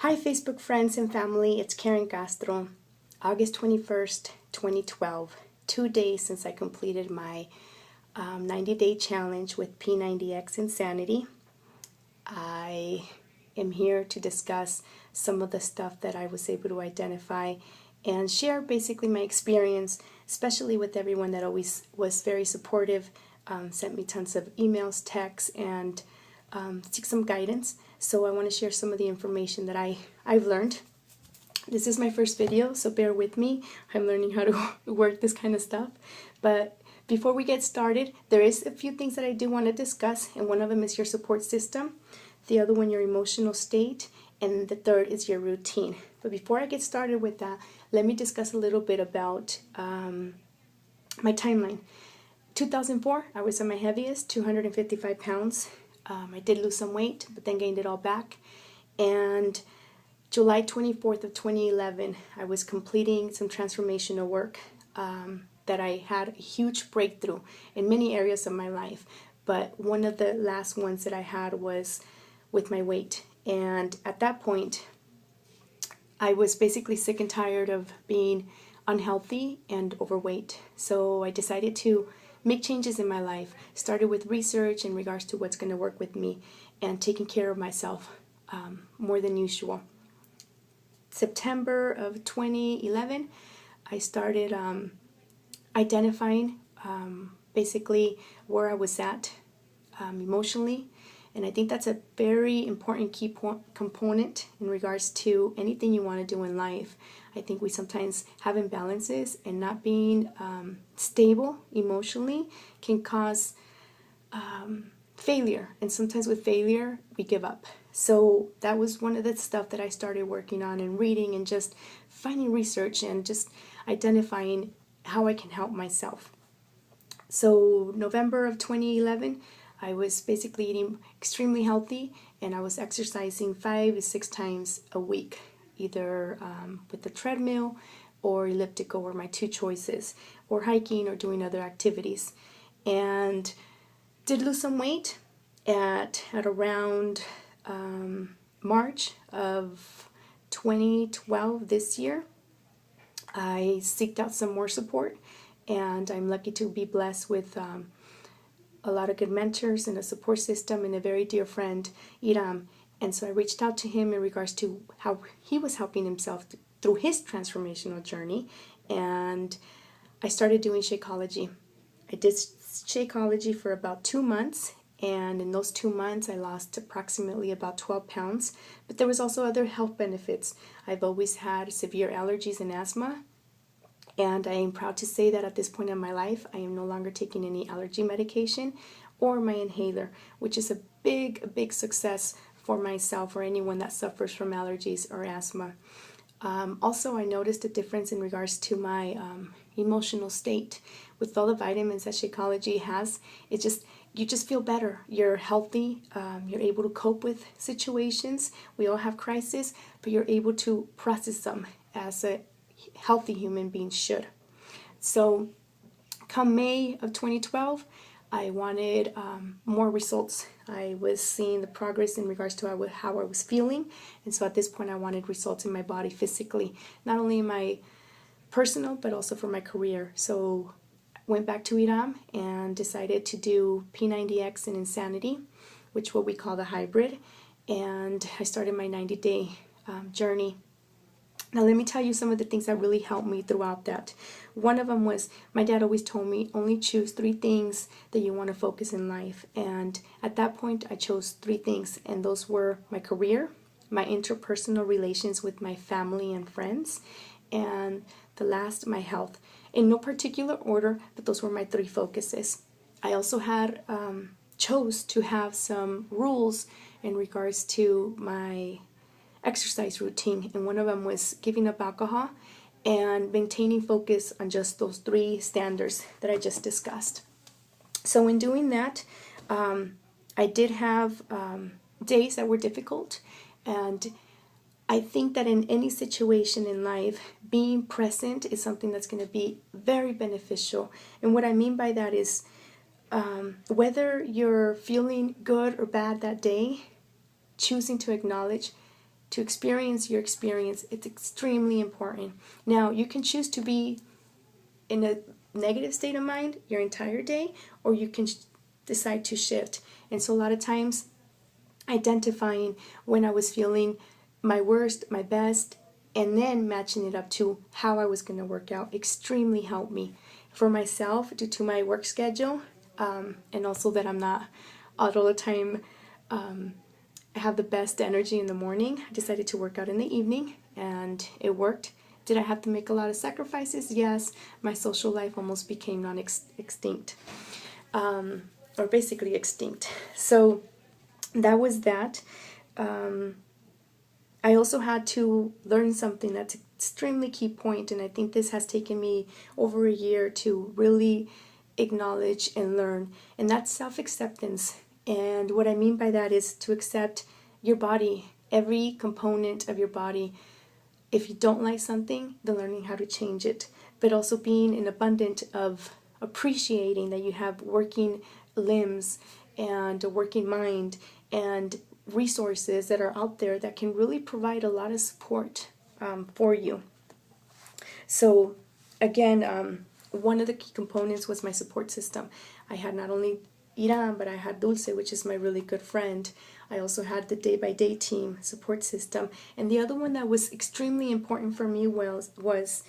Hi Facebook friends and family, it's Karen Castro. August 21st, 2012, 2 days since I completed my 90-day challenge with P90X Insanity. I am here to discuss some of the stuff that I was able to identify and share basically my experience, especially with everyone that always was very supportive, sent me tons of emails, texts, and seek some guidance. So I want to share some of the information that I've learned. This is my first video, so bear with me. I'm learning how to work this kind of stuff. But before we get started, there is a few things that I do want to discuss, and one of them is your support system, the other one your emotional state, and the third is your routine. But before I get started with that, let me discuss a little bit about my timeline. 2004, I was at my heaviest, 255 pounds. I did lose some weight, but then gained it all back. And July 24th of 2011, I was completing some transformational work that I had a huge breakthrough in many areas of my life. But one of the last ones that I had was with my weight. And at that point, I was basically sick and tired of being unhealthy and overweight. So I decided to make changes in my life. Started with research in regards to what's going to work with me and taking care of myself more than usual. September of 2011, I started identifying basically where I was at emotionally. And I think that's a very important key component in regards to anything you want to do in life. I think we sometimes have imbalances, and not being stable emotionally can cause failure. And sometimes with failure, we give up. So that was one of the stuff that I started working on and reading and just finding research and just identifying how I can help myself. So November of 2011, I was basically eating extremely healthy, and I was exercising 5 to 6 times a week, either with the treadmill or elliptical were my two choices, or hiking or doing other activities. And did lose some weight at around March of 2012 this year. I seeked out some more support, and I'm lucky to be blessed with a lot of good mentors and a support system and a very dear friend, Iram. And so I reached out to him in regards to how he was helping himself through his transformational journey, and I started doing Shakeology. I did Shakeology for about 2 months, and in those 2 months I lost approximately about 12 pounds, but there was also other health benefits. I've always had severe allergies and asthma, and I am proud to say that at this point in my life, I am no longer taking any allergy medication or my inhaler, which is a big success for myself or anyone that suffers from allergies or asthma. Also, I noticed a difference in regards to my emotional state. With all the vitamins that Shakeology has, you just feel better. You're healthy. You're able to cope with situations. We all have crises, but you're able to process them as a healthy human being should. So come May of 2012, I wanted more results. I was seeing the progress in regards to how I was feeling, and so at this point I wanted results in my body physically, not only in my personal but also for my career. So I went back to Iram and decided to do P90X and Insanity, which what we call the hybrid, and I started my 90-day journey. Now let me tell you some of the things that really helped me throughout that. One of them was, my dad always told me, only choose 3 things that you want to focus in life. And at that point I chose 3 things, and those were my career, my interpersonal relations with my family and friends, and the last, my health. In no particular order, but those were my 3 focuses. I also had chose to have some rules in regards to my exercise routine, and one of them was giving up alcohol and maintaining focus on just those 3 standards that I just discussed. So in doing that, I did have days that were difficult, and I think that in any situation in life, being present is something that's going to be very beneficial. And what I mean by that is whether you're feeling good or bad that day, choosing to acknowledge to experience your experience. It's extremely important. Now, you can choose to be in a negative state of mind your entire day, or you can decide to shift. And so a lot of times, identifying when I was feeling my worst, my best, and then matching it up to how I was going to work out extremely helped me. For myself, due to my work schedule, and also that I'm not all the time, I have the best energy in the morning, I decided to work out in the evening, and it worked. Did I have to make a lot of sacrifices? Yes. My social life almost became non-extinct, or basically extinct. So that was that. I also had to learn something that's an extremely key point, and I think this has taken me over a year to really acknowledge and learn, and that's self-acceptance. And what I mean by that is to accept your body, every component of your body. If you don't like something, then learning how to change it, but also being in abundance of appreciating that you have working limbs and a working mind and resources that are out there that can really provide a lot of support for you. So again, one of the key components was my support system. I had not only Iran, but I had Dulce, which is my really good friend. I also had the day-by-day team support system. And the other one that was extremely important for me was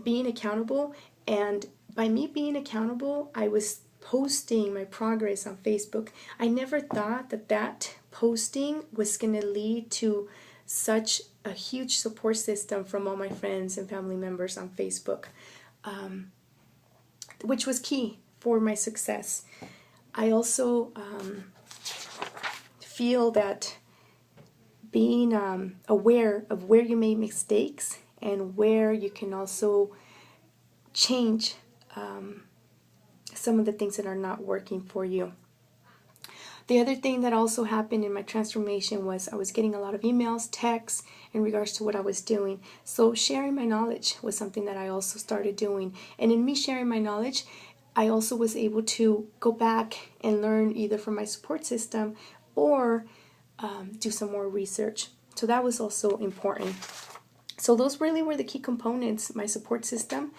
being accountable. And by me being accountable, I was posting my progress on Facebook. I never thought that posting was going to lead to such a huge support system from all my friends and family members on Facebook, which was key for my success. I also feel that being aware of where you made mistakes and where you can also change some of the things that are not working for you. The other thing that also happened in my transformation was I was getting a lot of emails, texts in regards to what I was doing. So sharing my knowledge was something that I also started doing. And in me sharing my knowledge, I also was able to go back and learn either from my support system or do some more research. So that was also important. So those really were the key components: my support system,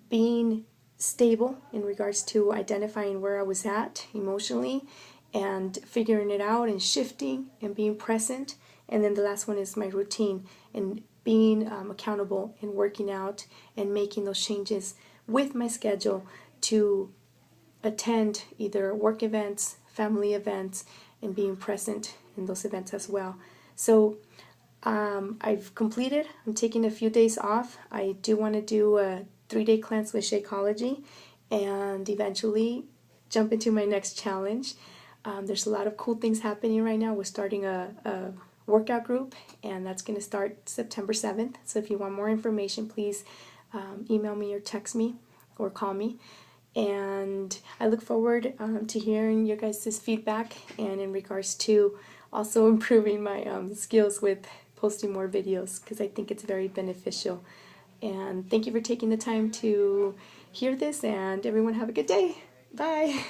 being stable in regards to identifying where I was at emotionally and figuring it out and shifting and being present. And then the last one is my routine and being accountable and working out and making those changes with my schedule to attend either work events, family events, and being present in those events as well. So I've completed. I'm taking a few days off. I do want to do a 3-day cleanse with Shakeology and eventually jump into my next challenge. There's a lot of cool things happening right now. We're starting a workout group, and that's going to start September 7th. So if you want more information, please email me or text me or call me. And I look forward to hearing your guys' feedback and in regards to also improving my skills with posting more videos, because I think it's very beneficial. And thank you for taking the time to hear this, and everyone have a good day. Bye.